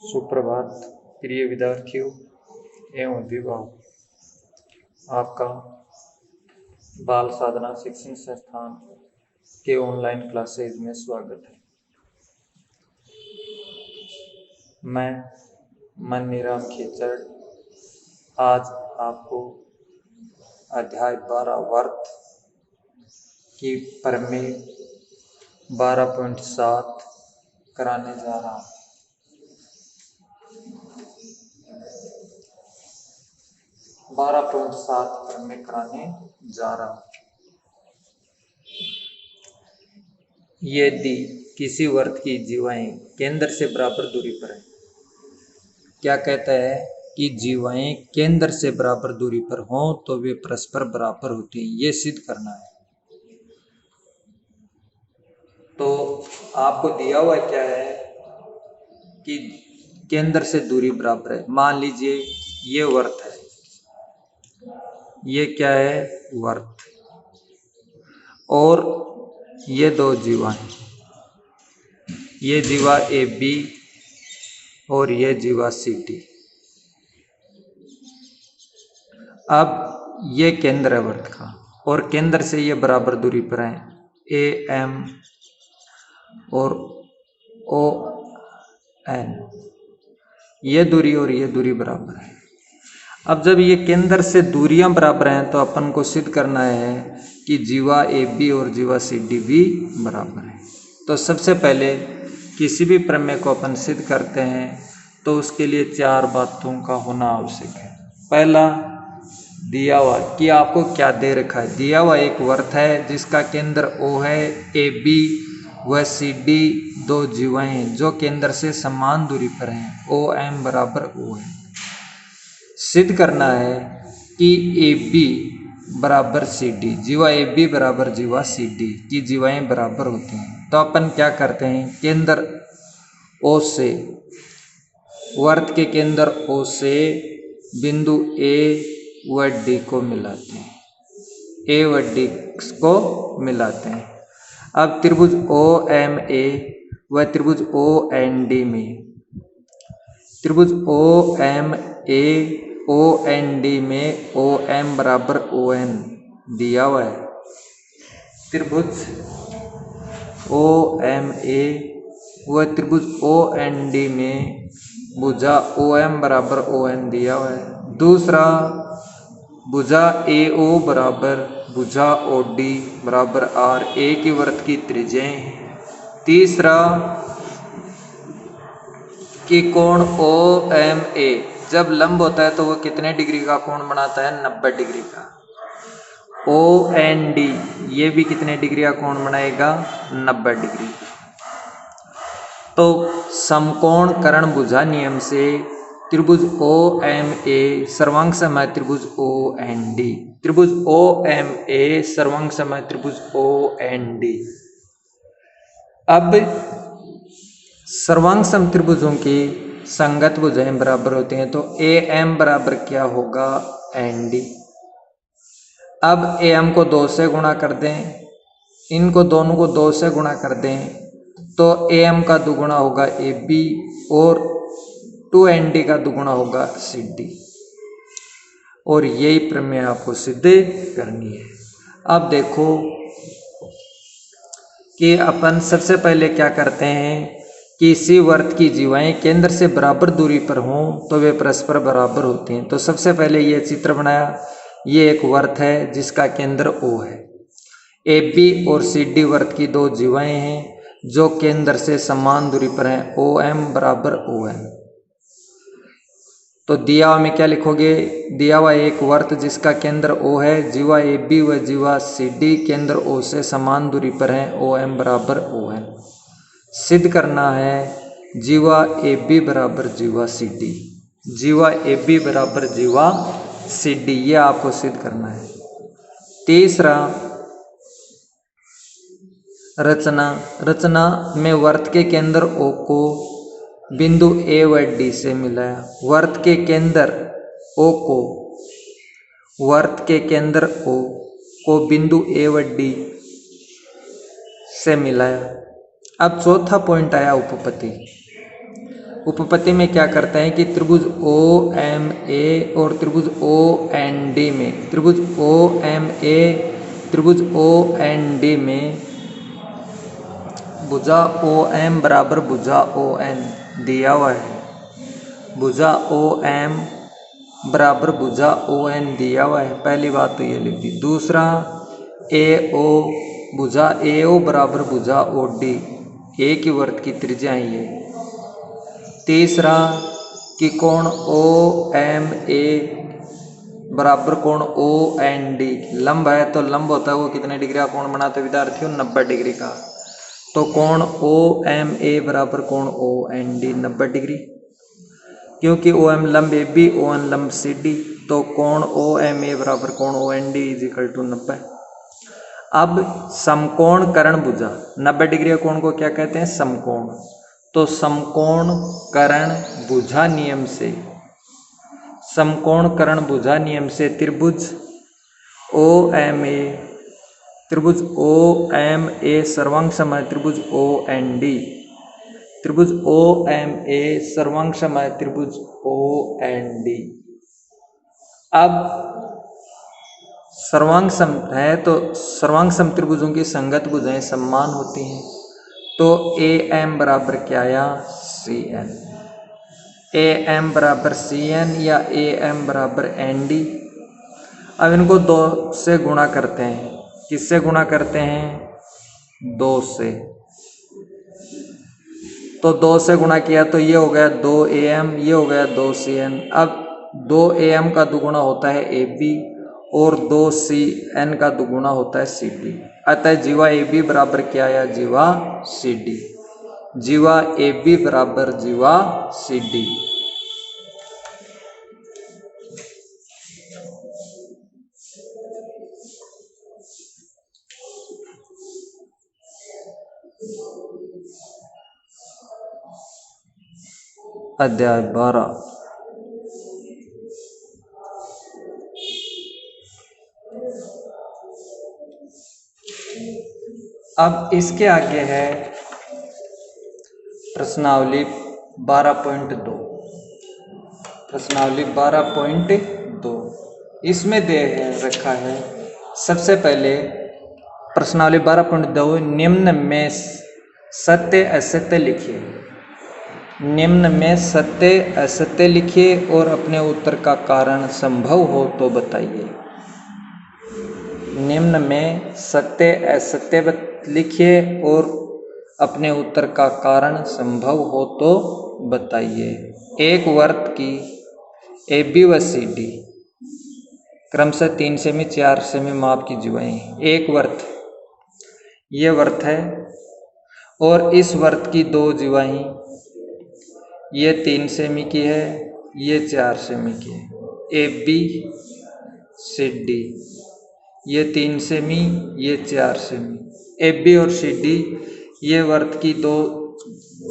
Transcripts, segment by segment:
सुप्रभात प्रिय विद्यार्थियों एवं अभिभावक, आपका बाल साधना शिक्षण संस्थान के ऑनलाइन क्लासेज में स्वागत है। मैं मनीराम खेचड़ आज आपको अध्याय 12 वर्त की प्रमेय 12.7 कराने जा रहा हूँ। प्रमेय कराने जा रहा हूँ। यदि किसी वर्त की जीवाएं केंद्र से बराबर दूरी पर है, क्या कहता है कि जीवाएं केंद्र से बराबर दूरी पर हों तो वे परस्पर बराबर होती हैं, ये सिद्ध करना है। तो आपको दिया हुआ क्या है कि केंद्र से दूरी बराबर है। मान लीजिए ये वर्त है, ये क्या है वर्त, और ये दो जीवा हैं, ये जीवा ए बी और ये जीवा सी डी। अब ये केंद्र है वर्त का और केंद्र से ये बराबर दूरी पर है, ए एम और ओ एन, ये दूरी और ये दूरी बराबर है। अब जब ये केंद्र से दूरियां बराबर हैं तो अपन को सिद्ध करना है कि जीवा ए बी और जीवा सी डी भी बराबर है। तो सबसे पहले किसी भी प्रमेय को अपन सिद्ध करते हैं तो उसके लिए चार बातों का होना आवश्यक है। पहला, दिया हुआ कि आपको क्या दे रखा है। दिया हुआ एक वर्त है जिसका केंद्र O है, ए बी व सी डी दो जीवाएं हैं जो केंद्र से समान दूरी पर हैं, ओ एम बराबर O है। सिद्ध करना है कि ए बी बराबर सी डी, जीवा ए बी बराबर जीवा सी डी की जीवाएं बराबर होती हैं। तो अपन क्या करते हैं, केंद्र O से, वर्त के केंद्र O से बिंदु ए व डी को मिलाते हैं, ए व डी को मिलाते हैं। अब त्रिभुज ओ एम ए व त्रिभुज ओ एन डी में, त्रिभुज O M A O N D में ओ एम बराबर ओ एन दिया हुआ है। त्रिभुज ओ एम ए व त्रिभुज ओ एन डी में भुजा ओ एम बराबर ओ एन दिया हुआ है। दूसरा, भुजा ए ओ बराबर भुजा ओ डी बराबर आर, ए की वर्त की त्रिज्याएं। तीसरा, कि कोण ओ एम ए जब लंब होता है तो वो कितने डिग्री का कोण बनाता है, 90 डिग्री का। ओ एन डी ये भी कितने डिग्री का कोण बनाएगा, 90 डिग्री। तो समकोण कर्ण भुजा नियम से त्रिभुज ओ एम ए सर्वांग समय त्रिभुज ओ एन डी, त्रिभुज ओ एम ए सर्वांग समय त्रिभुज ओ एन डी। अब सर्वांग सम त्रिभुजों की संगत भुजाएं बराबर होती हैं तो ए एम बराबर क्या होगा, एन डी। अब ए एम को 2 से गुणा कर दें, इनको दोनों को 2 से गुणा कर दें तो ए एम का दुगुना होगा ए बी और 2 एन डी का दुगुना होगा सी डी। और यही प्रमेय आपको सिद्ध करनी है। अब देखो कि अपन सबसे पहले क्या करते हैं, किसी वर्त की जीवाएं केंद्र से बराबर दूरी पर हों तो वे परस्पर बराबर होते हैं। तो सबसे पहले ये चित्र बनाया, ये एक वर्त है जिसका केंद्र O है। ए बी और सी डी वर्त की दो जीवाएं हैं जो केंद्र से समान दूरी पर हैं, ओ एम बराबर ओ एन। तो दिया हुआ में क्या लिखोगे, दिया हुआ एक वर्त जिसका केंद्र O है, जीवा ए बी व जीवा सी डी केंद्र O से समान दूरी पर हैं, ओ एम बराबर ओ एन। सिद्ध करना है जीवा ए बी बराबर जीवा सी डी, जीवा ए बी बराबर जीवा सी डी, ये आपको सिद्ध करना है। तीसरा, रचना में वर्त के केंद्र O को बिंदु ए व डी से मिलाया। वर्त के केंद्र O को, वर्त के केंद्र O को बिंदु ए व डी से मिलाया। अब चौथा पॉइंट आया उपपत्ति। उपपत्ति में क्या करते हैं कि त्रिभुज ओ एम ए और त्रिभुज ओ एन डी में, त्रिभुज ओ एम ए त्रिभुज ओ एन डी में भुजा ओ एम बराबर भुजा ओ एन दिया हुआ है, भुजा ओ एम बराबर भुजा ओ एन दिया हुआ है। पहली बात तो ये लिख दी। दूसरा ए ओ भुजा ए ओ बराबर भुजा ओ डी, एक ही वर्त की त्रिज्या है ये। तीसरा कि कोण ओ एम ए बराबर कोण ओ एन डी, लंब है तो लंब होता है वो कितने डिग्री का कोण बनाते विद्यार्थियों, 90 डिग्री का। तो कोण ओ एम ए बराबर कोण ओ एन डी 90 डिग्री, क्योंकि ओ एम लंब ए बी ओ एन लंब सी डी, तो कोण ओ एम ए बराबर कोण O N D is equal to 90। अब समकोण कर्ण भुजा 90 डिग्री का कोण को क्या कहते हैं, समकोण। तो समकोण कर्ण भुजा नियम से, समकोण कर्ण भुजा नियम से त्रिभुज ओ एम ए, त्रिभुज ओ एम ए सर्वांग सम है त्रिभुज ओ एन डी, त्रिभुज ओ एम ए सर्वांग सम है त्रिभुज ओ एन डी। अब सर्वांग सम है तो सर्वांग सम त्रिभुजों की संगत भुजाएं समान होती हैं। तो ए एम बराबर क्या आया, सी एन, ए एम बराबर सी एन या ए एम बराबर एन डी। अब इनको 2 से गुणा करते हैं, किससे गुणा करते हैं, 2 से। तो 2 से गुणा किया तो ये हो गया 2 ए एम, ये हो गया 2 सी एन। अब 2 ए एम का दुगुना होता है ए बी और 2 सी एन का दुगुना होता है सी डी। अतः जीवा ए बी बराबर क्या आया, जीवा सी डी, जीवा ए बी बराबर जीवा सी डी। अध्याय 12। अब इसके आगे है प्रश्नावली 12.2, प्रश्नावली 12.2 इसमें दे रखा है। सबसे पहले प्रश्नावली 12.2 निम्न में सत्य असत्य लिखिए, निम्न में सत्य असत्य लिखिए और अपने उत्तर का कारण संभव हो तो बताइए। निम्न में सत्य असत्य लिखिए और अपने उत्तर का कारण संभव हो तो बताइए। एक वर्त की ए बी व सी डी क्रमशः 3 सेमी 4 सेमी माप की जीवाएं। एक वर्त, ये वर्त है और इस वर्त की 2 जीवाएं, ये 3 सेमी की है, ये 4 सेमी की है। ए बी सी डी, ये 3 सेमी, ये 4 सेमी। ए बी और सी डी ये वर्त की 2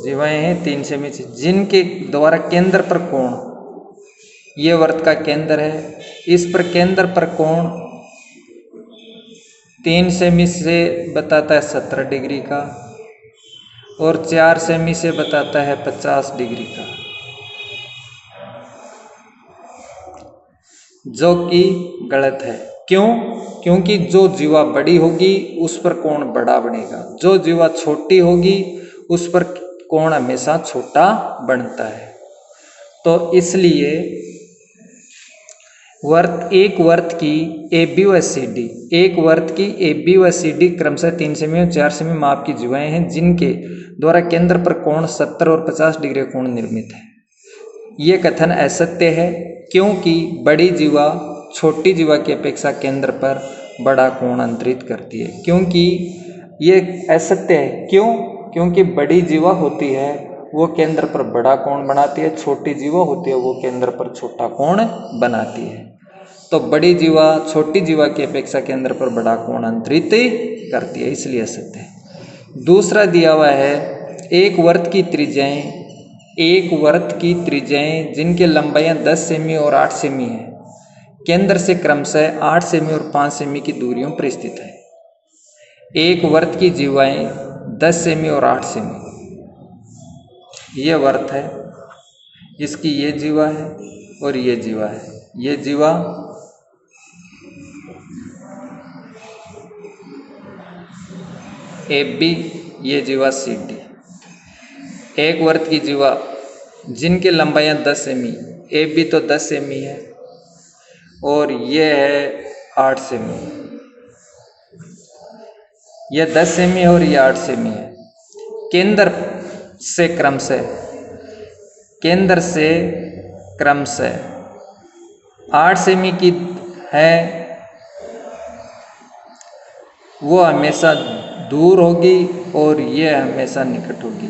जीवाएं हैं 3 सेमी से, जिनके द्वारा केंद्र पर कोण, ये वर्त का केंद्र है, इस पर केंद्र पर कोण 3 सेमी से बताता है 17 डिग्री का और 4 सेमी से बताता है 50 डिग्री का, जो कि गलत है। क्यों? क्योंकि जो जीवा बड़ी होगी उस पर कोण बड़ा बनेगा, जो जीवा छोटी होगी उस पर कोण हमेशा छोटा बनता है। तो इसलिए एक वर्त की ए बी व सी डी, एक वर्त की ए बी व सी डी क्रमशः 3 सेमी और 4 सेमी माप की जीवाएं हैं, जिनके द्वारा केंद्र पर कोण 70 और 50 डिग्री का कोण निर्मित है। ये कथन असत्य है, क्योंकि बड़ी जीवा छोटी जीवा की अपेक्षा केंद्र पर बड़ा कोण अंतरित करती है। क्योंकि ये असत्य है, क्यों? क्योंकि बड़ी जीवा होती है वो केंद्र पर बड़ा कोण बनाती है, छोटी जीवा होती है वो केंद्र पर छोटा कोण बनाती है। तो बड़ी जीवा छोटी जीवा की अपेक्षा केंद्र पर बड़ा कोण अंतरित करती है, इसलिए असत्य है। दूसरा दिया हुआ है एक वर्त की त्रिज्याएं, एक वर्त की त्रिज्याएं जिनके लंबाइयां 10 सेमी और 8 सेमी है, केंद्र से क्रमशः 8 सेमी और 5 सेमी की दूरियों पर स्थित है। एक वर्त की जीवाएं 10 सेमी और 8 सेमी, ये वर्त है इसकी ये जीवा है और ये जीवा है। ये जीवा AB, ये जीवा CD। एक वर्त की जीवा जिनकी लंबाइयाँ 10 सेमी, AB तो 10 सेमी है और ये है 8 सेमी। ये 10 सेमी है और ये 8 सेमी है। केंद्र से क्रमशः 8 सेमी की है वो हमेशा दूर होगी और ये हमेशा निकट होगी।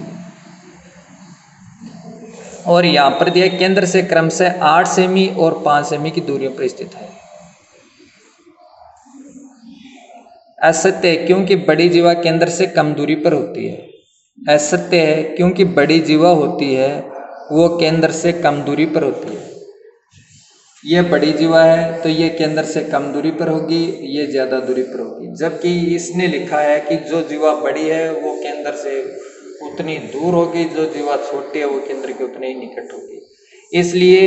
और यहाँ पर दिया केंद्र से क्रमशः 8 सेमी और 5 सेमी की दूरियों पर स्थित है। असत्य है क्योंकि बड़ी जीवा केंद्र से कम दूरी पर होती है। असत्य है क्योंकि बड़ी जीवा होती है वो केंद्र से कम दूरी पर होती है। ये बड़ी जीवा है तो ये केंद्र से कम दूरी पर होगी, ये ज्यादा दूरी पर होगी। जबकि इसने लिखा है कि जो जीवा बड़ी है वो केंद्र से उतनी दूर होगी, जो जीवा छोटी है वो केंद्र के उतने ही निकट होगी। इसलिए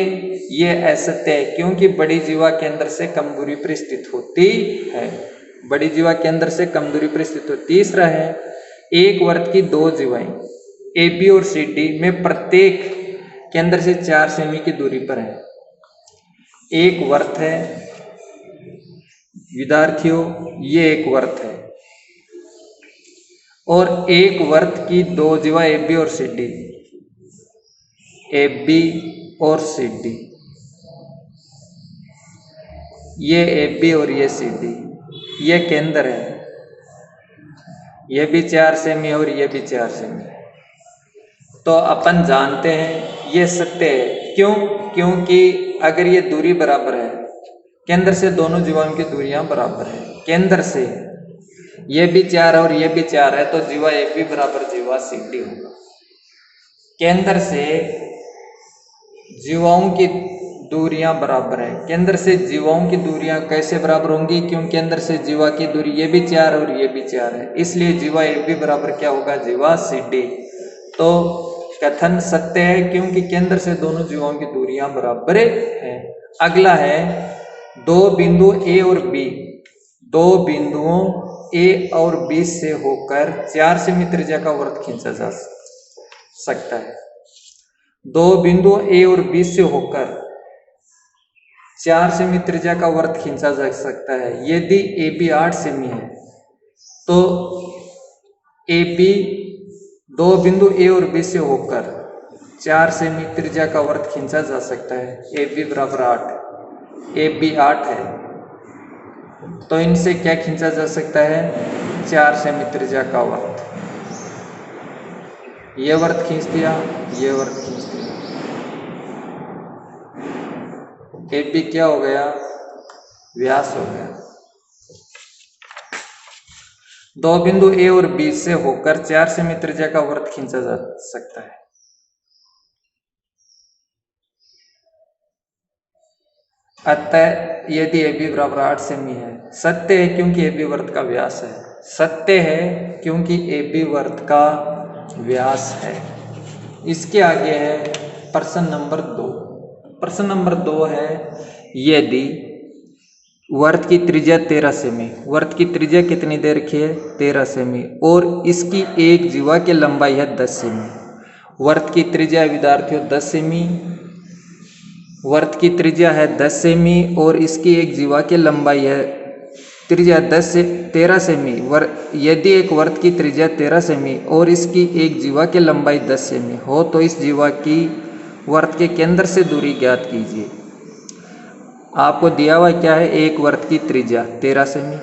ये असत्य है क्योंकि बड़ी जीवा केंद्र से कम दूरी पर स्थित होती है। बड़ी जीवा केंद्र से कम दूरी पर स्थित होती। तीसरा है एक वर्त की दो जीवाएं AB और CD में प्रत्येक केंद्र से 4 सेमी की दूरी पर है। एक वर्त है विद्यार्थियों, ये एक वर्त है और एक वर्त की दो जीवा AB और CD, AB और CD, ये AB और ये CD, ये केंद्र है। ये भी 4 सेमी और ये भी 4 सेमी। तो अपन जानते हैं ये सत्य है। क्यों? क्योंकि अगर ये दूरी बराबर है, केंद्र से दोनों जीवाओं की दूरियां बराबर है। केंद्र से ये भी 4 और ये भी 4 है तो जीवा AB बराबर जीवा CD होगा। केंद्र से जीवाओं की दूरियां बराबर है। केंद्र से जीवाओं की दूरियां कैसे बराबर होंगी? क्योंकि केंद्र से जीवा की दूरी ये भी 4 और ये भी 4 है, इसलिए जीवा AB बराबर क्या होगा? जीवा CD। तो कथन सत्य है क्योंकि केंद्र से दोनों जीवाओं की दूरियां बराबर है। अगला है दो बिंदु A और B, दो बिंदुओं A और B से होकर 4 सेमी त्रिज्या का वृत्त खींचा जा सकता है। दो बिंदु A और B से होकर 4 सेमी त्रिज्या का वृत्त खींचा जा सकता है। यदि AB 8 सेमी है तो AB दो बिंदु A और B से होकर 4 सेमी त्रिज्या का वृत्त खींचा जा सकता है। AB बराबर 8, AB 8 है तो इनसे क्या खींचा जा सकता है? 4 सेमी त्रिज्या का वृत्त। ये वृत्त खींच दिया, ये वृत्त खींच दिया। AB क्या हो गया? व्यास हो गया। दो बिंदु A और B से होकर 4 सेमी त्रिज्या का वृत्त खींचा जा सकता है। अतः यदि AB बराबर 8 सेमी है, सत्य है क्योंकि AB वृत्त का व्यास है। सत्य है क्योंकि AB वृत्त का व्यास है। इसके आगे है प्रश्न नंबर 2। प्रश्न नंबर 2 है यदि वृत्त की त्रिज्या 13 सेमी, वृत्त की त्रिज्या कितनी दे रखी है? 13 सेमी और इसकी एक जीवा की लंबाई है 10 सेमी। वृत्त की त्रिज्या विद्यार्थियों 10 सेमी, वृत्त की त्रिज्या है 10 सेमी और इसकी एक जीवा की लंबाई है त्रिज्या 13 सेमी। यदि एक वृत्त की त्रिज्या 13 सेमी और इसकी एक जीवा की लंबाई 10 सेमी हो तो इस जीवा की वृत्त के केंद्र से दूरी ज्ञात कीजिए। आपको दिया हुआ क्या है? एक वृत्त की त्रिज्या 13 सेमी,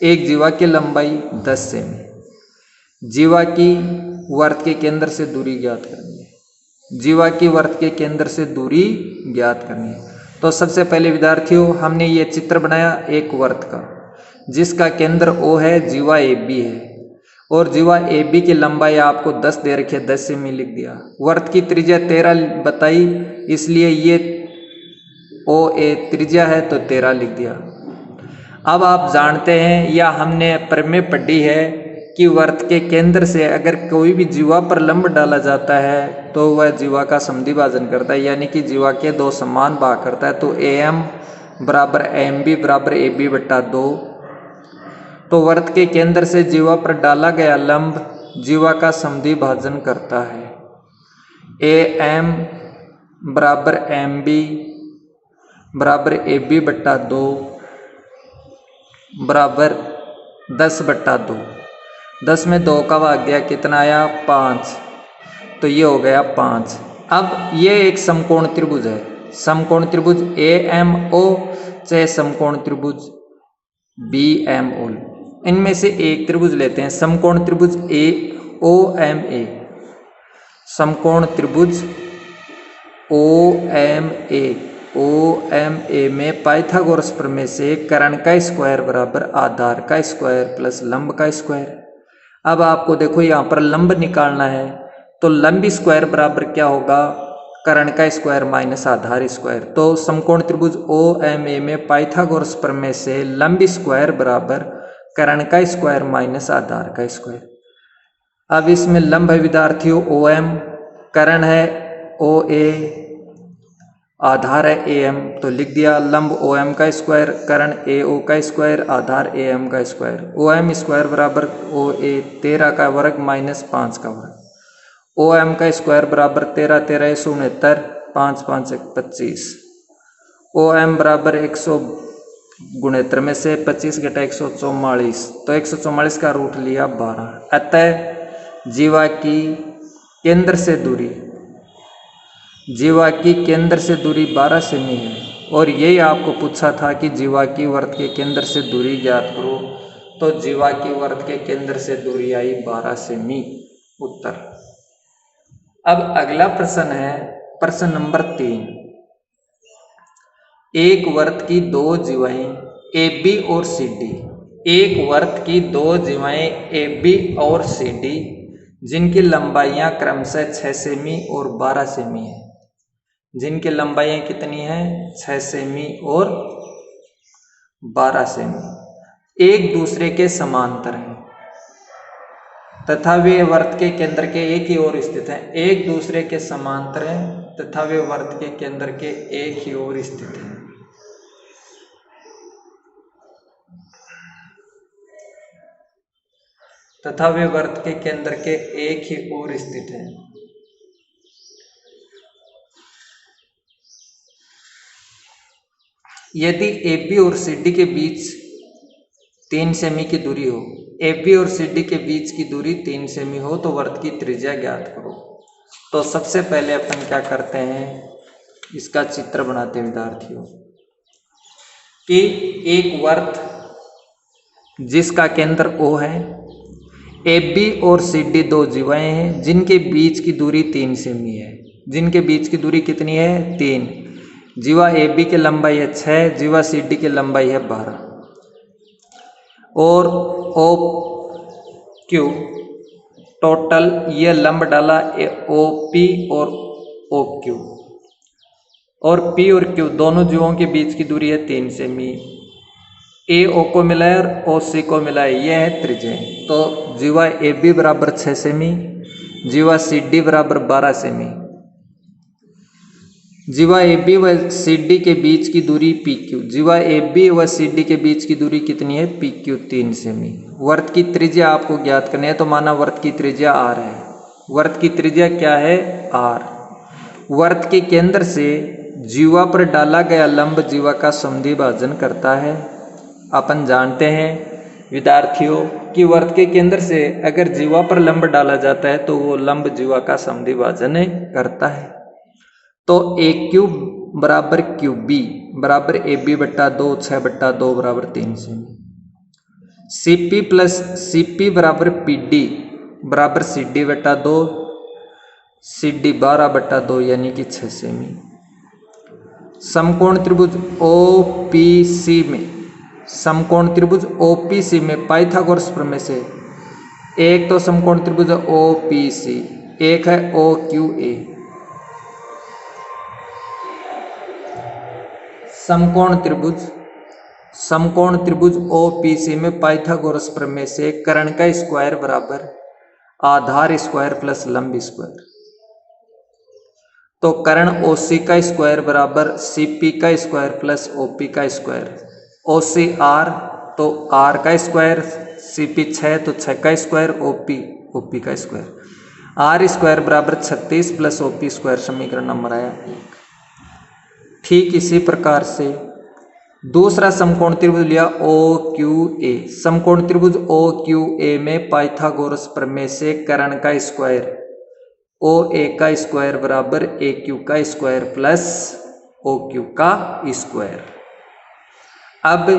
एक जीवा की लंबाई 10 सेमी। जीवा की वृत्त के केंद्र से दूरी ज्ञात करनी है। जीवा की वृत्त के केंद्र से दूरी ज्ञात करनी है। तो सबसे पहले विद्यार्थियों हमने ये चित्र बनाया एक वृत्त का जिसका केंद्र O है, जीवा AB है और जीवा AB की लंबाई आपको 10 दे रखी है, 10 सेमी लिख दिया। वृत्त की त्रिज्या 13 बताई इसलिए ये OA त्रिज्या है तो 13 लिख दिया। अब आप जानते हैं या हमने प्रमेय पढ़ी है कि वर्त के केंद्र से अगर कोई भी जीवा पर लंब डाला जाता है तो वह जीवा का समद्वि भाजन करता है, यानी कि जीवा के दो समान भाग करता है। तो ए एम बराबर एम बी बराबर ए बी बट्टा 2। तो वर्त के केंद्र से जीवा पर डाला गया लंब जीवा का समद्वि भाजन करता है। ए एम बराबर एम बी बराबर ए बी बट्टा 2 बराबर 10 बट्टा 2। 10 में 2 का भाग गया, कितना आया 5, तो ये हो गया 5। अब ये एक समकोण त्रिभुज है, समकोण त्रिभुज ए एम ओ चाहे समकोण त्रिभुज बी एम ओ, इनमें से एक त्रिभुज लेते हैं। समकोण त्रिभुज ए ओ एम ए, समकोण त्रिभुज O M A, O M ए में पाइथागोरस प्रमेय से कर्ण का स्क्वायर बराबर आधार का स्क्वायर प्लस लंब का स्क्वायर। अब आपको देखो यहाँ पर लंब निकालना है, तो लंब स्क्वायर बराबर क्या होगा, कर्ण का स्क्वायर माइनस आधार स्क्वायर। तो समकोण त्रिभुज ओ एम ए में पाइथागोरस प्रमेय से लंब स्क्वायर बराबर कर्ण का स्क्वायर माइनस आधार का स्क्वायर। अब इसमें लंब है विद्यार्थियों ओ एम, कर्ण है ओ ए, आधार है ए एम, तो लिख दिया लंब ओ एम का स्क्वायर कर्ण ए ओ का स्क्वायर आधार ए एम का स्क्वायर। ओ एम स्क्वायर बराबर ओ ए 13 का वर्ग माइनस 5 का वर्ग। ओ एम का स्क्वायर बराबर 13, 13 69, 5 5 25। ओ एम बराबर 100 गुणित्र में से 25 घटा 144, तो 144 का रूट लिया 12। अतः जीवा की केंद्र से दूरी, जीवा की केंद्र से दूरी 12 सेमी है। और यही आपको पूछा था कि जीवा की वर्त के केंद्र से दूरी ज्ञात करो, तो जीवा की वर्त के केंद्र से दूरी आई 12 सेमी, उत्तर। अब अगला प्रश्न है प्रश्न नंबर 3। एक वर्त की दो जीवाएं ए बी और सी डी, एक वर्त की दो जीवाएं ए बी और सी डी जिनकी लंबाइयां क्रमशः 6 सेमी और 12 सेमी है, जिनकी लंबाइयां कितनी हैं 6 सेमी और 12 सेमी, एक दूसरे के समांतर हैं तथा वे वर्त के केंद्र के एक ही ओर स्थित हैं। एक दूसरे के समांतर हैं तथा वे वर्त के केंद्र के एक ही ओर स्थित हैं। तथा वे वर्त के केंद्र के एक ही ओर स्थित हैं। यदि AB और CD के बीच 3 सेमी की दूरी हो, AB और CD के बीच की दूरी 3 सेमी हो तो वर्त की त्रिज्या ज्ञात करो। तो सबसे पहले अपन क्या करते हैं, इसका चित्र बनाते हैं विद्यार्थियों कि एक वर्त जिसका केंद्र O है, AB और CD दो जीवाएं हैं जिनके बीच की दूरी 3 सेमी है। जिनके बीच की दूरी कितनी है 3। जीवा AB की लंबाई है 6, जीवा CD की लंबाई है 12 और OQ टोटल ये लंब डाला OP और OQ, और P और Q दोनों जीवों के बीच की दूरी है 3 सेमी। AO को मिलाए और OC को मिलाए, यह है त्रिज्या। तो जीवा AB बराबर 6 सेमी, जीवा CD बराबर 12 सेमी। जीवा AB व CD के बीच की दूरी PQ, जीवा AB व CD के बीच की दूरी कितनी है PQ 3 सेमी। वर्त की त्रिज्या आपको ज्ञात करनी है, तो माना वर्त की त्रिज्या R है। वर्त की त्रिज्या क्या है R। वर्त के केंद्र से जीवा पर डाला गया लंब जीवा का समद्वि भाजन करता है। अपन जानते हैं विद्यार्थियों कि वर्त के केंद्र से अगर जीवा पर लंब डाला जाता है तो वो लंब जीवा का समद्वि भाजन करता है। तो AQ बराबर QB बराबर AB बट्टा 2 6 बट्टा 2 बराबर 3 सेमी। CP प्लस CP बराबर PD बराबर CD बट्टा 2, CD 12 बट्टा 2 यानी कि 6 सेमी। समकोण त्रिभुज OPC में, समकोण त्रिभुज OPC में पाइथागोरस प्रमेय से एक तो समकोण त्रिभुज OPC, एक है OQA। समकोण त्रिभुज समकोण त्रिभुज OPC में पाइथागोरस प्रमेय से कर्ण का स्क्वायर बराबर आधार स्क्वायर प्लस लंब स्क्वायर। तो कर्ण OC का स्क्वायर बराबर CP का स्क्वायर प्लस OP का स्क्वायर। OC R तो R का स्क्वायर, CP 6 तो 6 का स्क्वायर, OP का स्क्वायर। R स्क्वायर बराबर 36 प्लस OP स्क्वायर, समीकरण नंबर आया 1। ठीक इसी प्रकार से दूसरा समकोण त्रिभुज लिया OQA। समकोण त्रिभुज OQA में पाइथागोरस प्रमेय से कर्ण का स्क्वायर OA का स्क्वायर बराबर AQ का स्क्वायर प्लस OQ का स्क्वायर। अब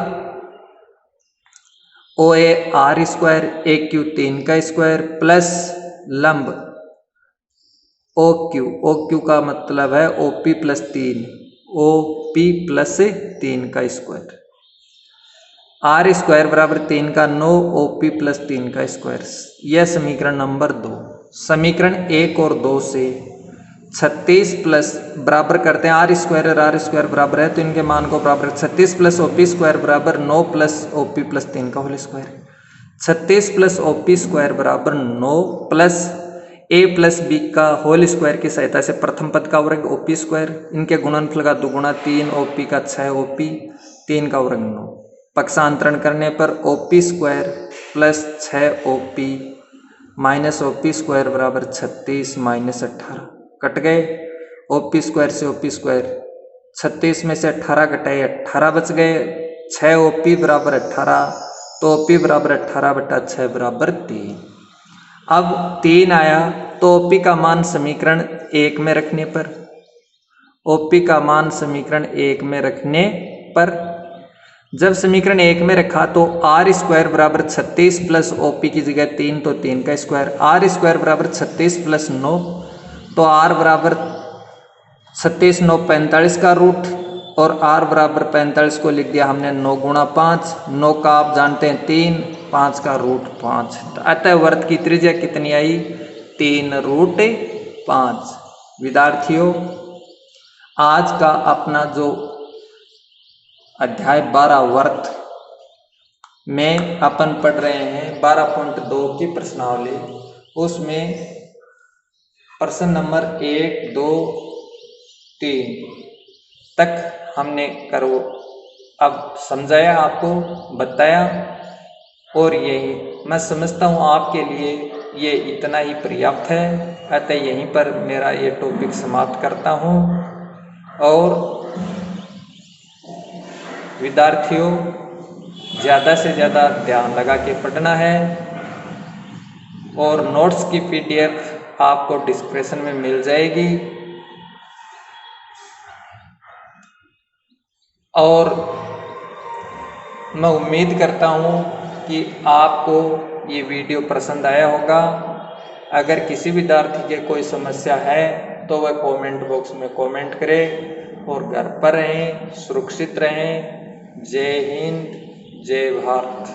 OA R स्क्वायर, AQ 3 का स्क्वायर प्लस लंब OQ का मतलब है OP प्लस 3, OP प्लस 3 का स्क्वायर। R स्क्वायर बराबर 3 का 9, OP प्लस 3 का स्क्वायर। यह समीकरण नंबर 2। समीकरण 1 और 2 से 36 प्लस बराबर करते हैं R स्क्वायर और R स्क्वायर बराबर है तो इनके मान को बराबर 36 प्लस OP स्क्वायर बराबर 9 प्लस OP प्लस 3 का whole square. 36 plus OP square बराबर 9 प्लस A प्लस B का होल स्क्वायर की सहायता से प्रथम पद का वर्ग OP स्क्वायर, इनके गुणनफल का दुगुना 3, OP का 6, OP 3 का वर्ग 9। पक्षांतरण करने पर OP square plus 6OP minus OP square बराबर 36 माइनस 18 कट गए। OP स्क्वायर से OP स्क्वायर 36 में से 18 घटाए 18 बच गए। 6OP बराबर 18 तो OP बराबर 18/6 बराबर 3। अब 3 आया तो OP का मान समीकरण 1 में रखने पर, OP का मान समीकरण 1 में रखने पर जब समीकरण 1 में रखा तो R स्क्वायर बराबर 36 प्लस OP की जगह 3 तो 3 का स्क्वायर। R स्क्वायर बराबर 36 प्लस 9 तो R बराबर 36 9 45 का रूट और R बराबर 45 को लिख दिया हमने 9 गुणा 5। 9 का आप जानते हैं 3, 5 का रूट 5। अतः वर्त की त्रिज्या कितनी आई? 3√5। विद्यार्थियों आज का अपना जो अध्याय 12 वर्त में अपन पढ़ रहे हैं 12.2 की प्रश्नावली, उसमें प्रश्न नंबर 1, 2, 3 तक हमने करो अब समझाया, आपको बताया और यही मैं समझता हूँ आपके लिए ये इतना ही पर्याप्त है। अतः यहीं पर मेरा ये टॉपिक समाप्त करता हूँ और विद्यार्थियों ज़्यादा से ज़्यादा ध्यान लगा के पढ़ना है और नोट्स की PDF आपको डिस्क्रिप्शन में मिल जाएगी। और मैं उम्मीद करता हूँ कि आपको ये वीडियो पसंद आया होगा। अगर किसी विद्यार्थी के कोई समस्या है तो वह कमेंट बॉक्स में कमेंट करें और घर पर रहें, सुरक्षित रहें। जय हिंद, जय भारत।